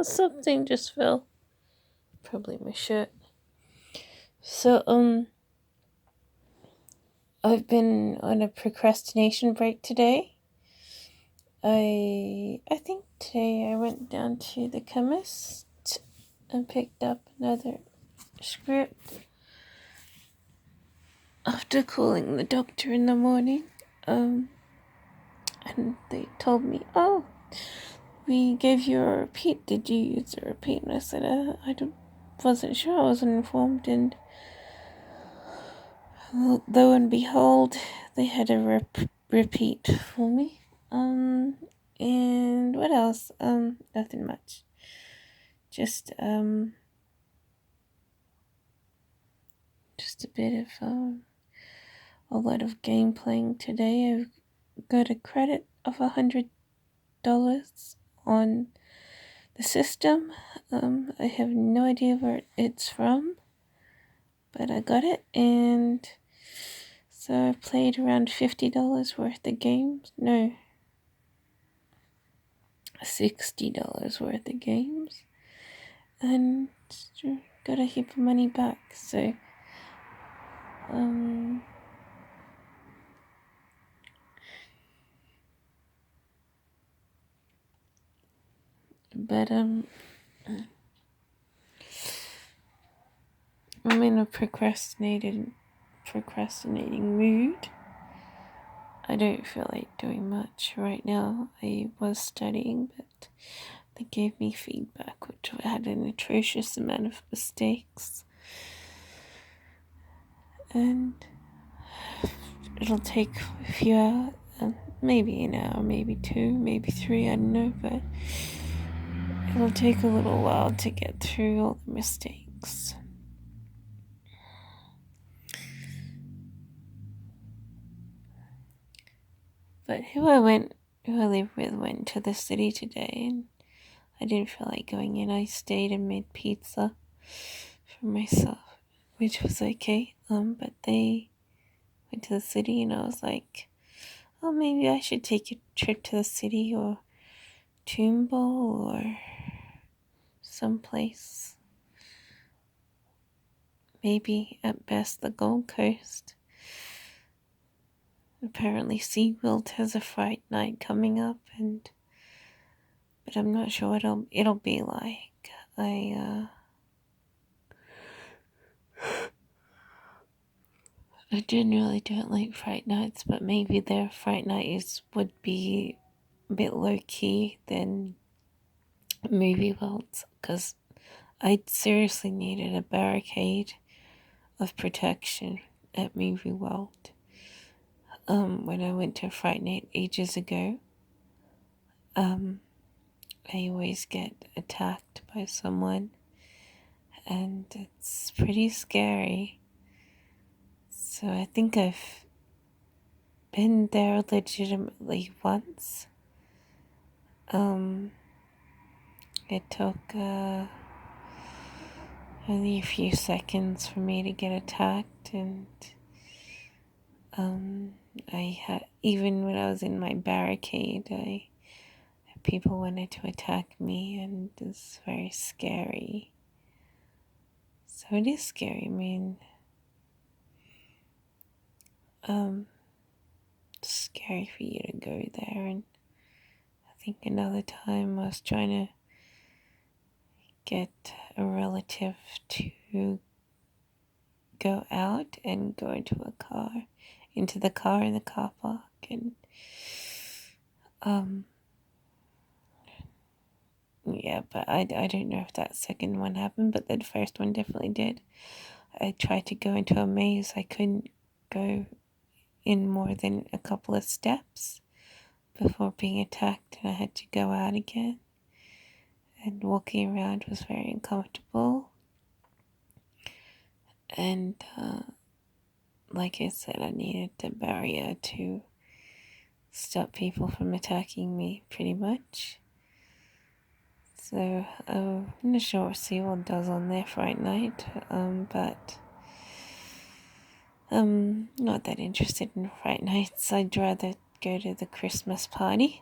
Something just fell. Probably my shirt. So, I've been on a procrastination break today. I think today I went down to the chemist and picked up another script after calling the doctor in the morning. And they told me, "Oh, we gave you a repeat. Did you use a repeat?" And I said, wasn't sure. I wasn't informed." And lo and behold, they had a repeat for me. And what else? Nothing much. Just a bit of a lot of game playing today. I've got a credit of $100 on the system. I have no idea where it's from, but I got it, and so I played around $50 worth of games. No, $60 worth of games, and got a heap of money back. So, but I'm in a procrastinating mood. I don't feel like doing much right now. I was studying, but they gave me feedback which had an atrocious amount of mistakes. And it'll take a few hours, maybe an hour, maybe two, maybe three, I don't know, but it'll take a little while to get through all the mistakes. But who I live with went to the city today, and I didn't feel like going in. I stayed and made pizza for myself, which was okay. But they went to the city, and I was like, oh, maybe I should take a trip to the city or Toombul or someplace. Maybe at best the Gold Coast. Apparently SeaWorld has a Fright Night coming up, but I'm not sure what it'll be like. I generally don't like Fright Nights, but maybe their Fright Night would be a bit low key than Movie World's, because I seriously needed a barricade of protection at Movie World. When I went to Fright Night ages ago, I always get attacked by someone, and it's pretty scary. So I think I've been there legitimately once. It took only a few seconds for me to get attacked, and even when I was in my barricade, people wanted to attack me, and it's very scary. So it is scary. I mean, it's scary for you to go there. And I think another time I was trying to get a relative to go out and go into the car in the car park, and yeah, but I don't know if that second one happened, but the first one definitely did. I tried to go into a maze. I couldn't go in more than a couple of steps before being attacked, and I had to go out again. And walking around was very uncomfortable. And like I said, I needed a barrier to stop people from attacking me, pretty much. So I'm not sure what SeaWorld does on their Fright Night, but I'm not that interested in Fright Nights. I'd rather go to the Christmas party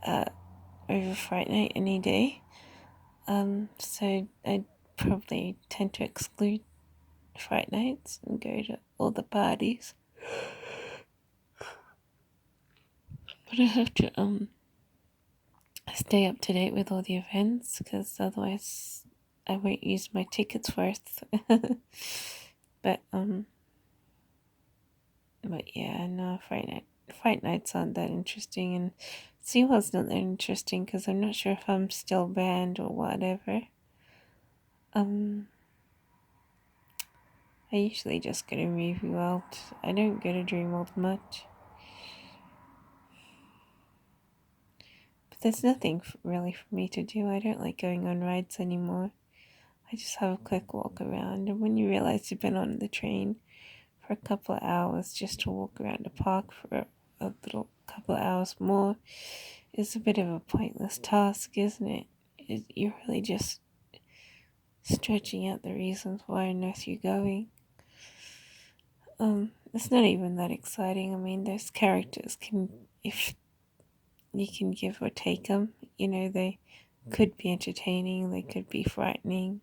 over Fright Night any day. So I probably tend to exclude Fright nights and go to all the parties. But I have to stay up to date with all the events because otherwise I won't use my tickets worth. but but yeah, no, Fright nights aren't that interesting, and SeaWorld's not that interesting because I'm not sure if I'm still banned or whatever. I usually just go to Movie World. I don't go to Dreamworld much. But there's nothing really for me to do. I don't like going on rides anymore. I just have a quick walk around, and when you realize you've been on the train for a couple of hours just to walk around the park for a little couple of hours more is a bit of a pointless task, isn't it? You're really just stretching out the reasons why on earth you're going. It's not even that exciting. I mean, those characters if you can give or take them, they could be entertaining, they could be frightening,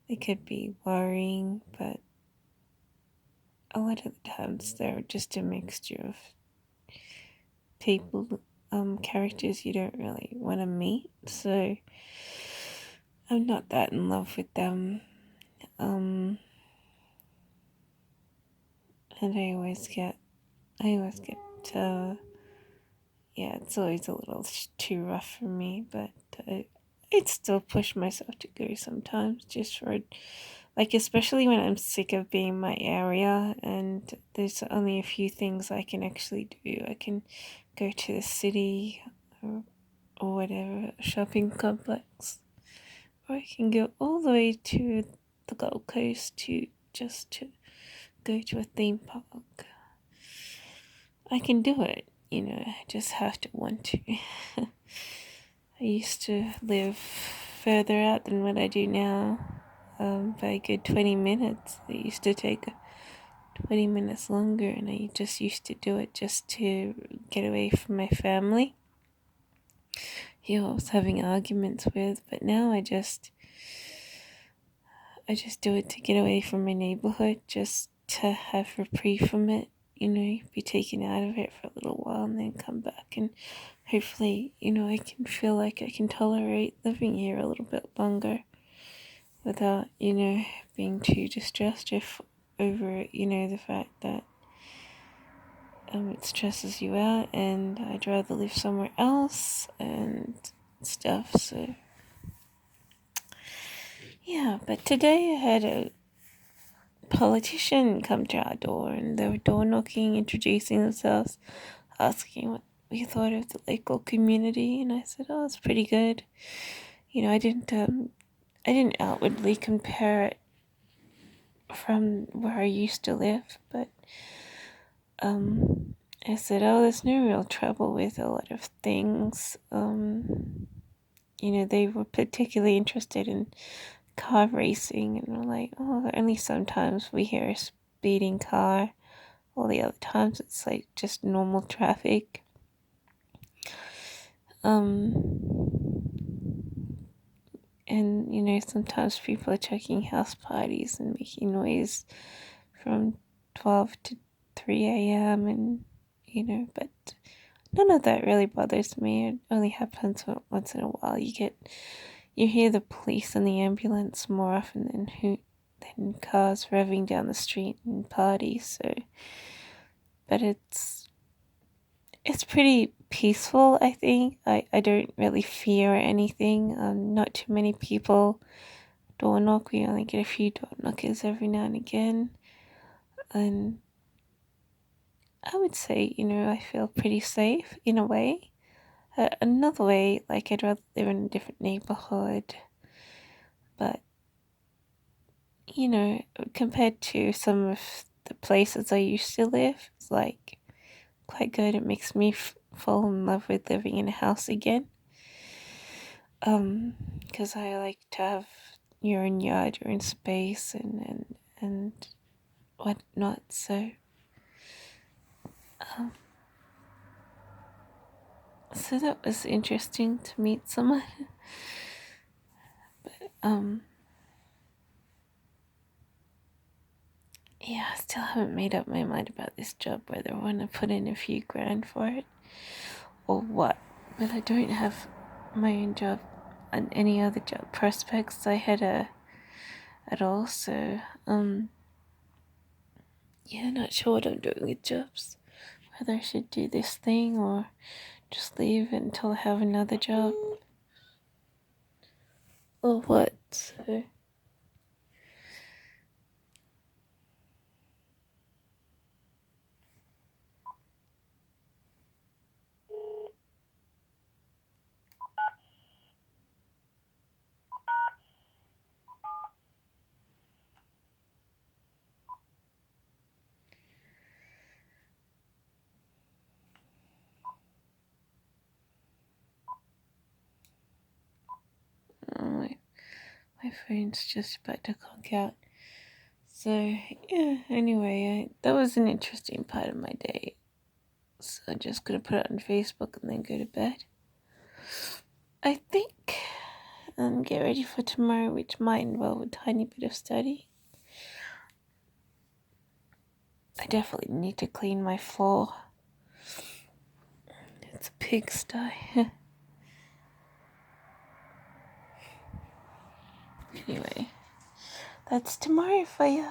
they could be worrying, but a lot of the times they're just a mixture of people, characters you don't really want to meet, so I'm not that in love with them. And I always get, yeah, it's always a little too rough for me, but I'd still push myself to go sometimes, just for, like, especially when I'm sick of being in my area and there's only a few things I can actually do. I can go to the city or whatever, shopping complex, or I can go all the way to the Gold Coast to go to a theme park. I can do it, I just have to want to. I used to live further out than what I do now, by a good 20 minutes. It used to take 20 minutes longer, and I just used to do it just to get away from my family, who I was having arguments with. But now I just do it to get away from my neighborhood, just to have reprieve from it, be taken out of it for a little while and then come back, and hopefully, I can feel like I can tolerate living here a little bit longer without, being too distressed over, the fact that it stresses you out, and I'd rather live somewhere else and stuff. So yeah, but today I had a politician come to our door, and they were door knocking, introducing themselves, asking what we thought of the local community, and I said, "Oh, it's pretty good." I didn't outwardly compare it from where I used to live, but I said, "Oh, there's no real trouble with a lot of things." They were particularly interested in car racing, and we're like, "Oh, only sometimes we hear a speeding car. All the other times it's like just normal traffic." And sometimes people are checking house parties and making noise from 12 to 3 a.m. and but none of that really bothers me. It only happens once in a while. You hear the police and the ambulance more often than cars revving down the street and parties. So, but it's pretty peaceful, I think. I don't really fear anything. Not too many people door knock. We only get a few door knockers every now and again. And I would say, I feel pretty safe in a way. Another way, like, I'd rather live in a different neighborhood. But, compared to some of the places I used to live, it's like quite good. It makes me fall in love with living in a house again. Because I like to have your own yard, your own space, and whatnot. So, so that was interesting to meet someone. Yeah, I still haven't made up my mind about this job, whether I want to put in a few grand for it or what. But I don't have my own job and any other job prospects I had at all, so yeah, not sure what I'm doing with jobs. Whether I should do this thing or just leave until I have another job or what. So my phone's just about to conk out. So yeah, anyway, that was an interesting part of my day. So I'm just gonna put it on Facebook and then go to bed, I think, and get ready for tomorrow, which might involve a tiny bit of study. I definitely need to clean my floor. It's a pigsty. Anyway, that's tomorrow for you.